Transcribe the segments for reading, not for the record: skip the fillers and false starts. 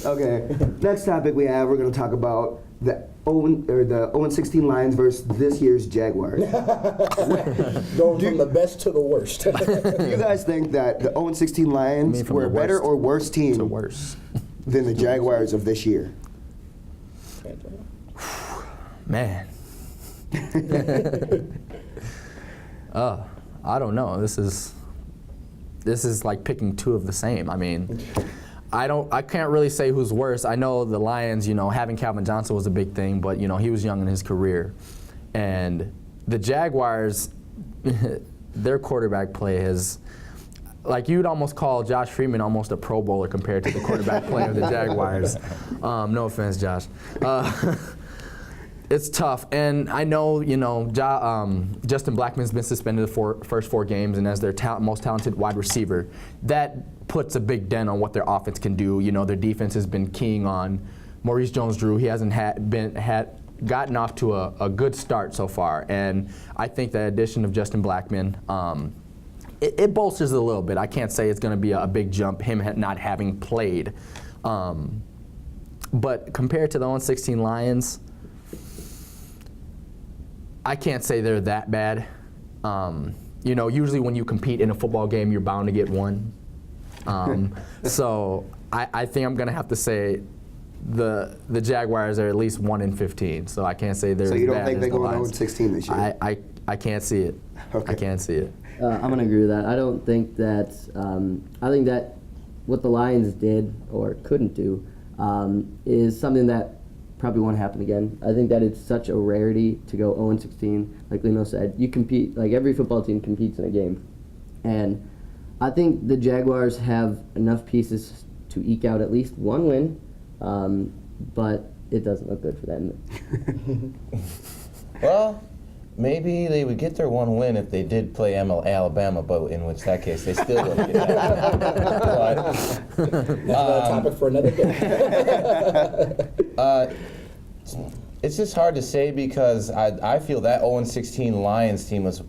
Okay. Next topic we're going to talk about the 0-16 Lions versus this year's Jaguars. Going from the best to the worst. Do you guys think that the 0-16 Lions were a better or worse team than the Jaguars of this year? Man. I don't know. This is like picking two of the same. I mean, I can't really say who's worse. I know the Lions, having Calvin Johnson was a big thing, but he was young in his career. And the Jaguars, their quarterback play has, like, you'd almost call Josh Freeman almost a Pro Bowler compared to the quarterback play of the Jaguars. No offense, Josh. It's tough, and I know, Justin Blackmon's been suspended the first 4 games, and as their most talented wide receiver, that puts a big dent on what their offense can do. Their defense has been keying on Maurice Jones-Drew. He hasn't gotten off to a good start so far, and I think the addition of Justin Blackmon, it bolsters it a little bit. I can't say it's going to be a big jump, him not having played. But compared to the 0-16 Lions, I can't say they're that bad. Usually when you compete in a football game, you're bound to get one. So I think I'm going to have to say the Jaguars are at least 1-15. So I can't say they're as bad as the Lions. So you don't think they're going 0-16 this year? I can't see it. Okay. I can't see it. I'm going to agree with that. I don't think that I think that what the Lions did or couldn't do is something that probably won't happen again. I think that it's such a rarity to go 0-16. Like Lino said, you compete, like every football team competes in a game. And I think the Jaguars have enough pieces to eke out at least one win, but it doesn't look good for them. Well, maybe they would get their one win if they did play Alabama, but in which that case they still wouldn't get that. That's another topic for another day. It's just hard to say because I feel that 0-16 Lions team was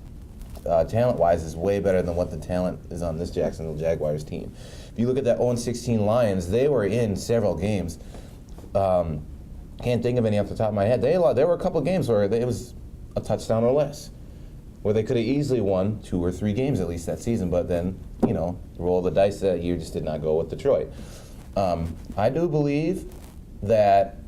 talent-wise is way better than what the talent is on this Jacksonville Jaguars team. If you look at that 0-16 Lions, they were in several games. Can't think of any off the top of my head. There were a couple of games where it was a touchdown or less, where they could have easily won 2 or 3 games at least that season, but then, roll the dice that year just did not go with Detroit. I do believe that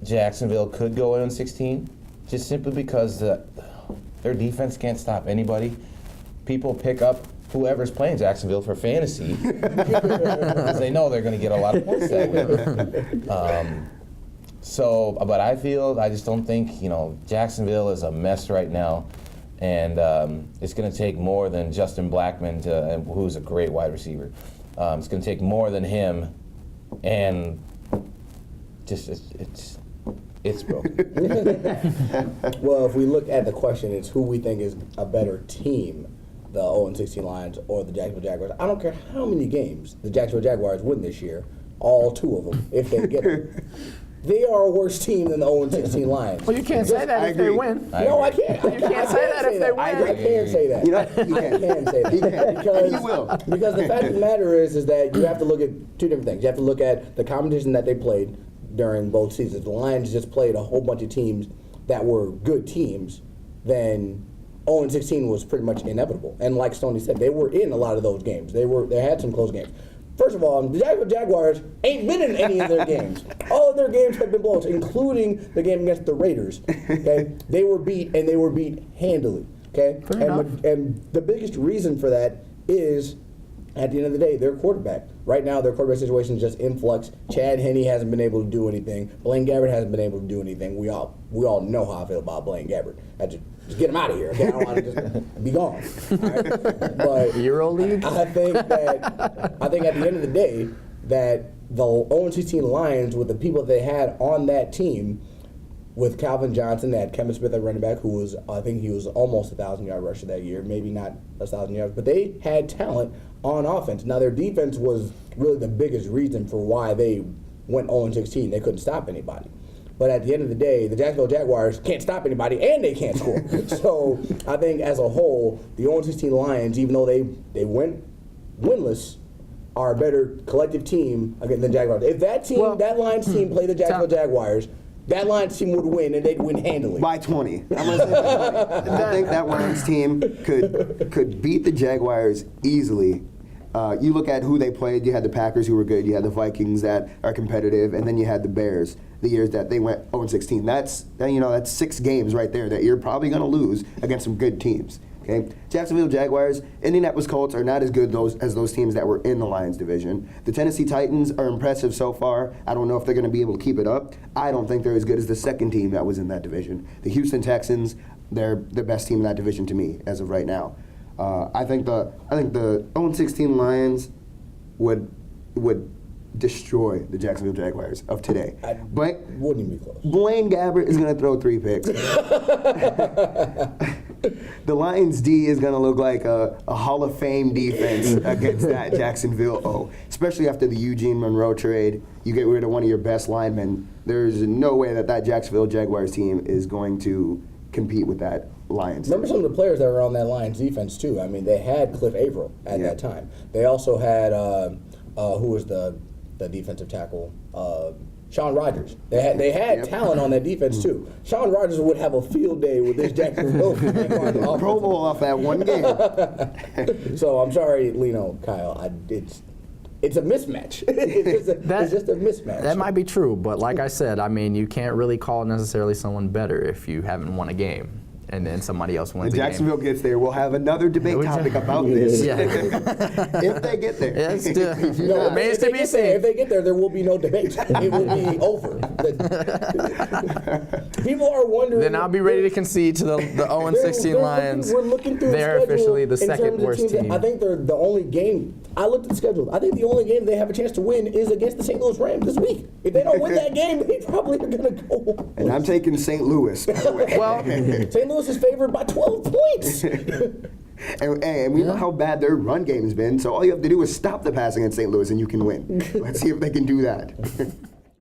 Jacksonville could go 0-16 just simply because their defense can't stop anybody. People pick up whoever's playing Jacksonville for fantasy because they know they're going to get a lot of points that way. But I just don't think, Jacksonville is a mess right now, and it's going to take more than Justin Blackmon, who's a great wide receiver. It's going to take more than him, and just it's broken. Well, if we look at the question, it's who we think is a better team, the 0-16 Lions or the Jacksonville Jaguars. I don't care how many games the Jacksonville Jaguars win this year, all 2 of them, if they get them. They are a worse team than the 0-16 Lions. Well, you can't say that if they win. No, I can't. You can't say that if they win. I can't say that. I can say that. Because the fact of the matter is that you have to look at 2 different things. You have to look at the competition that they played during both seasons. The Lions just played a whole bunch of teams that were good teams. Then 0-16 was pretty much inevitable. And like Stoney said, they were in a lot of those games. They had some close games. First of all, the Jaguars ain't been in any of their games. All of their games have been blowouts, including the game against the Raiders. Okay, they were beat, and they were beat handily. Okay, and the biggest reason for that is, at the end of the day, their quarterback. Right now, their quarterback situation is just in flux. Chad Henne hasn't been able to do anything. Blaine Gabbert hasn't been able to do anything. We all know how I feel about Blaine Gabbert. Just get him out of here. Okay, I don't want to just be gone. Right? But Euro League. I think at the end of the day that the 0-16 Lions, with the people that they had on that team, with Calvin Johnson, they had Kevin Smith at running back, who was, I think he was almost a 1,000-yard rusher that year, maybe not 1,000 yards, but they had talent on offense. Now their defense was really the biggest reason for why they went 0-16. They couldn't stop anybody. But at the end of the day, the Jacksonville Jaguars can't stop anybody, and they can't score. So I think as a whole, the 0-16 Lions, even though they went winless, are a better collective team against the Jaguars. If that team, that Lions team played the Jacksonville Jaguars, that Lions team would win, and they'd win handily. By 20. I'm gonna say by 20. I think that Lions team could beat the Jaguars easily. You look at who they played. You had the Packers, who were good. You had the Vikings that are competitive, and then you had the Bears. The years that they went 0-16. That's 6 games right there that you're probably going to lose against some good teams. Okay, Jacksonville Jaguars, Indianapolis Colts are not as good as those teams that were in the Lions division. The Tennessee Titans are impressive so far. I don't know if they're going to be able to keep it up. I don't think they're as good as the second team that was in that division. The Houston Texans, they're the best team in that division to me as of right now. I think the 0-16 Lions would destroy the Jacksonville Jaguars of today. But wouldn't even be close. Blaine Gabbert is going to throw 3 picks. The Lions D is going to look like a Hall of Fame defense against that Jacksonville O. Especially after the Eugene Monroe trade, you get rid of one of your best linemen. There's no way that Jacksonville Jaguars team is going to compete with that Lions. Remember some of the players that were on that Lions defense too. I mean, they had Cliff Averill at that time. They also had who was the defensive tackle? Sean Rogers. They had talent on that defense too. Sean Rogers would have a field day with this Jacksonville. Pro Bowl off that one game. So I'm sorry, Kyle. It's a mismatch. It's just a mismatch. That might be true, but like I said, I mean, you can't really call necessarily someone better if you haven't won a game. And then somebody else wins when the game. Jacksonville gets there, we'll have another debate topic about this. Yeah. If they get there. Yeah, remains to be seen. If they get there will be no debate. It will be over. People are wondering. Then I'll be ready to concede to the 0-16 Lions. We're looking through They're the schedule officially the in terms second of worst teams. team. I think they're the only game. I looked at the schedule. I think the only game they have a chance to win is against the St. Louis Rams this week. If they don't win that game, they probably are going to go. And I'm taking St. Louis, by the way. Well, St. Louis is favored by 12 points. And we know how bad their run game has been, so all you have to do is stop the passing in St. Louis and you can win. Let's see if they can do that.